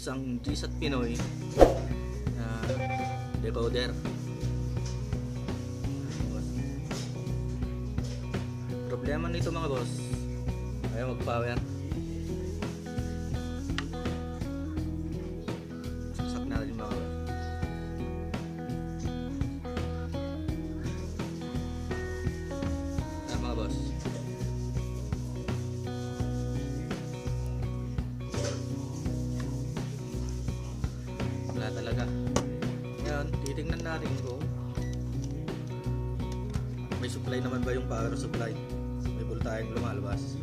isang GSAT Pinoy na decoder. Problema nito mga boss, ayaw mag-power. Saksak natin mga boss. Ayan mga boss. Wala talaga. Ngayon, titingnan natin kung may supply naman ba yung power supply. May voltaheng lumalabas.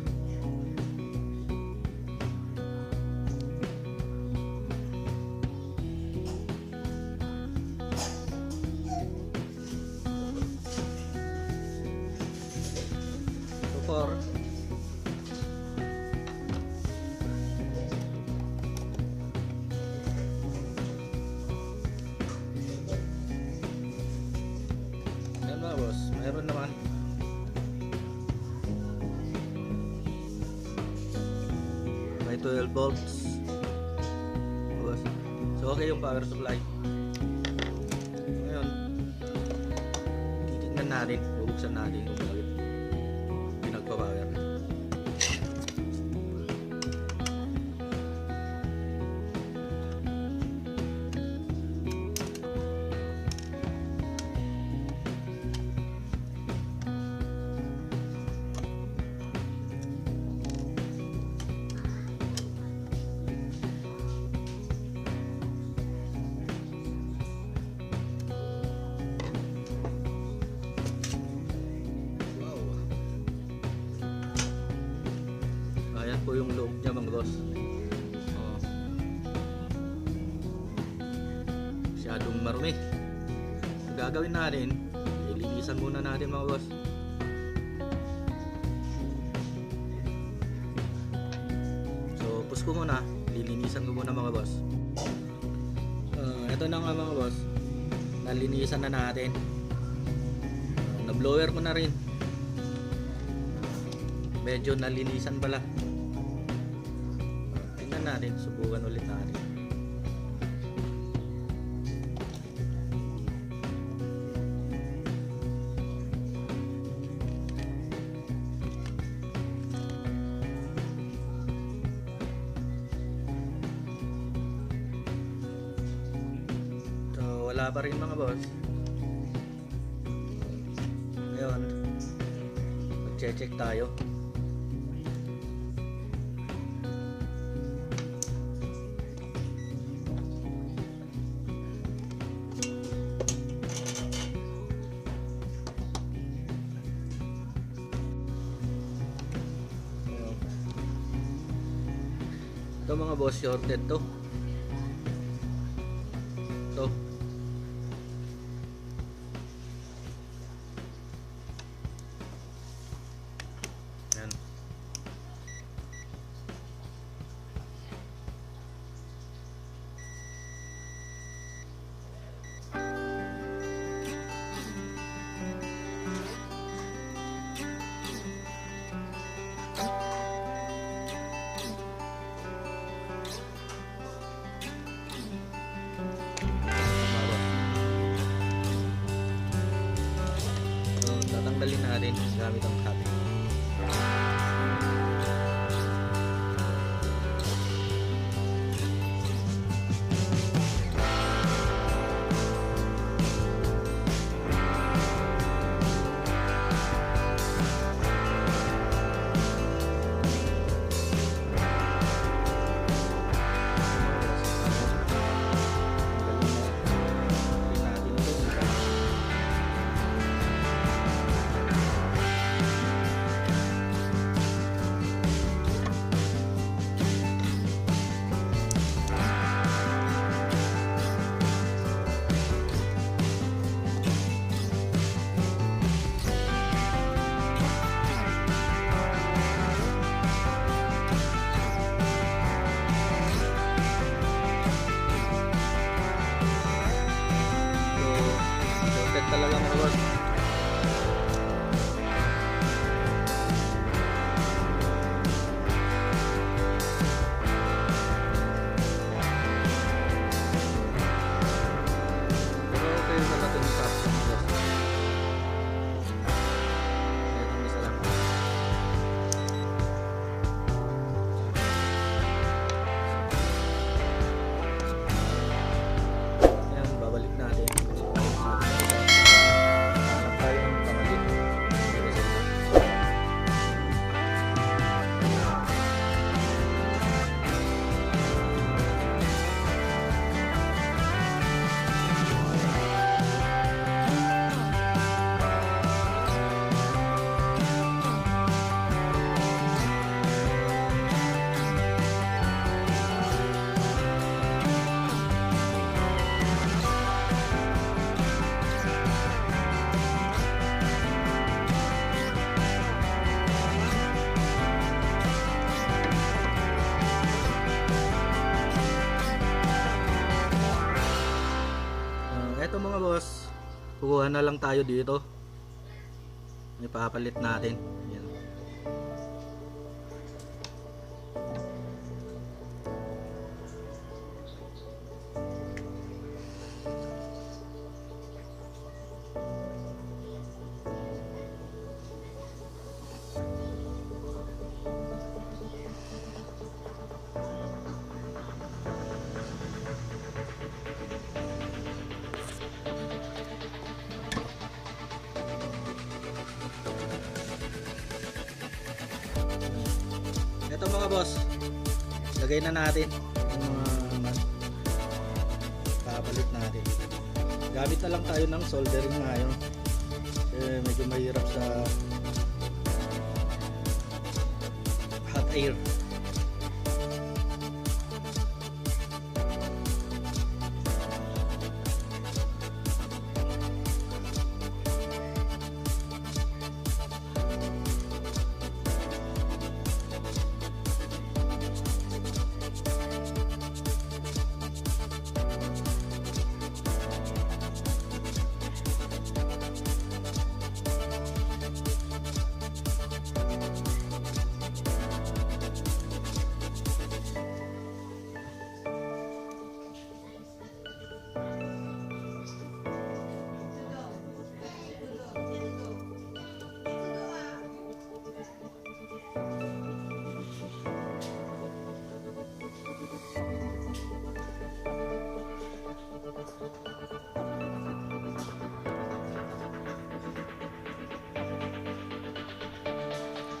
So for yan mga boss, mayroon naman. May 12 volts. Boss. So okay yung power supply. Ngayon, titignan natin, bubuksan natin kung bakit pinagpa-power. Ayan po yung loob niya mga boss. Oh. Masyadong marumi. Ang gagawin natin, ilinisan muna natin mga boss. So push ko muna, lilinisan ko muna mga boss. Ito na nga mga boss, nalinisan na natin. Na-blower ko na rin. Medyo nalinisan pala. Tingnan natin, subukan ulit natin. So wala pa rin mga boss. Ngayon, mag-check tayo. Ito mga boss, shorted to. Ito. Yan. Tatanggalin natin gamit ang cutting. Ito mga boss, kukuha na lang tayo dito. Ipapalit natin. Yan. Ito mga boss, lagay na natin yung mga papalit natin. Gamit na lang tayo ng soldering ngayon kasi medyo mahirap sa hot air.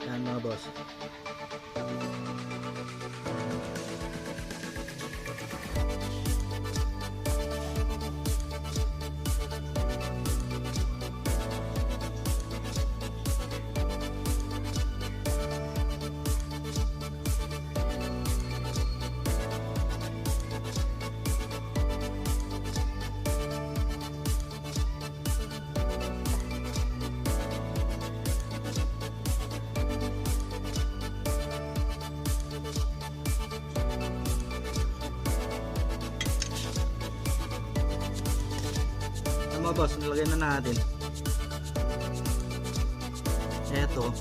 Yan mga boss. Mga boss, nilagay na natin. Eto.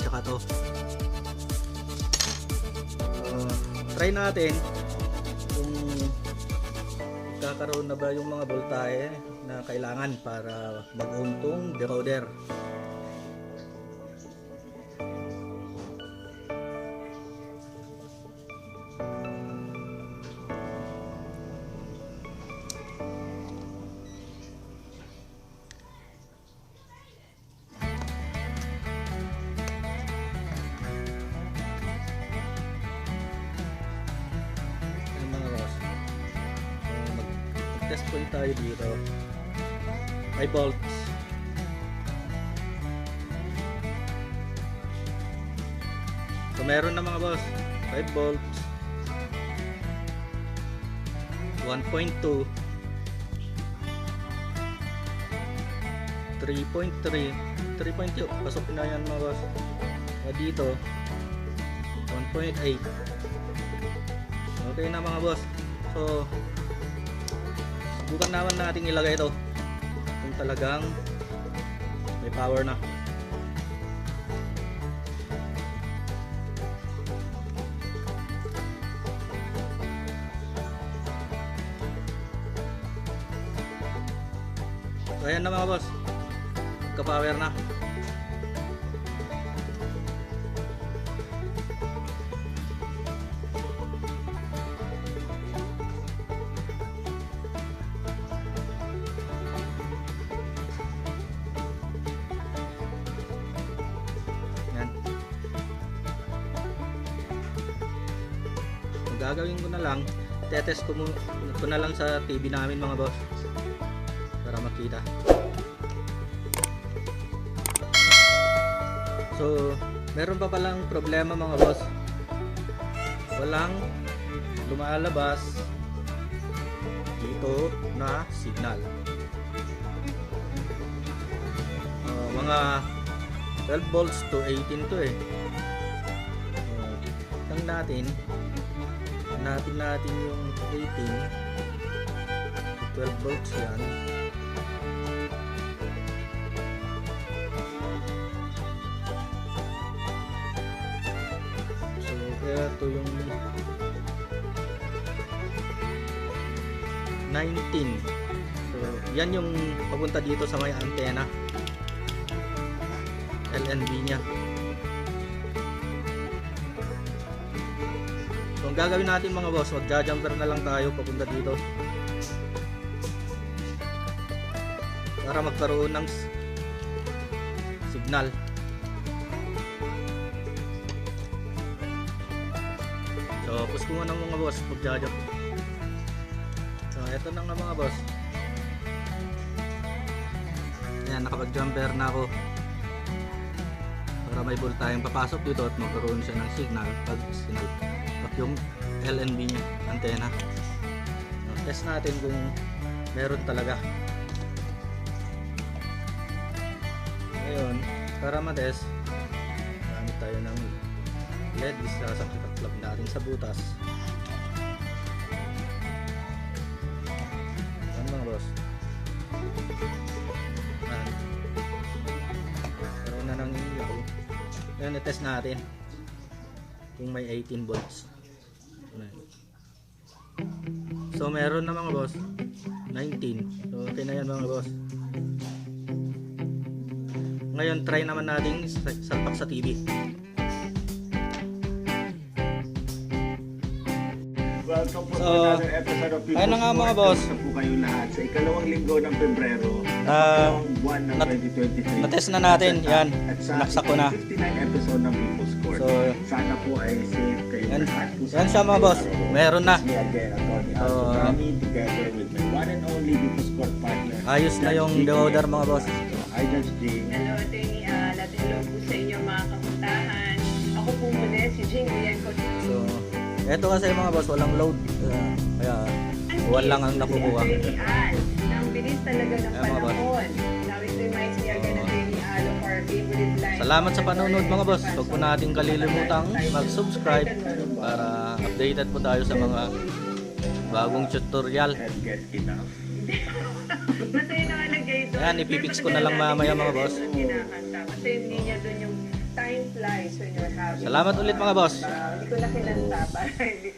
Tsaka to. Try natin kung kakaroon na ba yung mga voltahe na kailangan para mag-untong decoder. Test point tayo dito. 5 volts. So meron na mga boss. 5 volts. 1.2. 3.3. 3.2. Pasok na yan mga boss. Dito 1.8. Okay na mga boss. So subukan naman natin ilagay ito kung talagang may power na. So ayan na mga boss, magka-power na. Gagawin ko na lang, tetest ko na lang sa TV namin mga boss para makita. So meron pa palang problema mga boss, walang lumalabas dito na signal. Mga 12 volts to 18 to eh. Lang natin yung 18. 12 volts yan. So ito yung 19. So yan yung papunta dito sa may antena LNB nya. So ang gagawin natin mga boss, magja-jumper na lang tayo papunta dito para magkaroon ng signal. So push ko muna mga boss, magja-jump. So eto na nga mga boss. Ayan, nakapag-jumper na ako para may volt tayong papasok dito at magkaroon siya ng signal pag sinalpak yung LNB nya antena. So, test natin kung meron talaga. Ngayon, para matest, gamit tayo ng LED. Isasakit at plug natin sa butas. Ayan mga boss. Ayan. Karoon na ng ilaw. Ngayon, i-test natin kung may 18 volts. So meron na mga boss 19. So okay na yan mga boss. Ngayon try naman natin salpak sa TV. Welcome po So, to another episode of People's ayun na nga mga Sport. boss. Kamusta po kayo lahat sa ikalawang linggo ng Pebrero, Ah, buwan ng 2023. na-test na natin, yan. At sa Naksak ko na. 59 episode ng People's Court. So, sana po ay safe kayo yan, lahat. yan siya mga boss. Meron na. Me again, Atty. So, Aldo Rami, together with my one and only People's Court partner. Ayos na yung Judge G. deodor mga boss. So, hi Judge G. Hello, Atty. Al, at hello po sa inyong mga kapuntahan. Ako po muli, si Jing Rianco. So eto kasi mga boss, walang load. Kaya walang ang nakukuha. Atty. Al, ang bilis talaga ng Ayan, mga boss. panahon. Now it reminds me again, Atty. Al, of our favorite line. Salamat sa panonood mga boss. Huwag po natin kalilimutang mag-subscribe para updated po tayo sa mga bagong tutorial. And get enough. Masaya nakalagay doon. Ayan, ipipix ko na lang mamaya mga boss. Kinakanta. Kasi hindi niya doon yung time flies when you're having Salamat ulit mga boss. Hindi ko na kinanta para hindi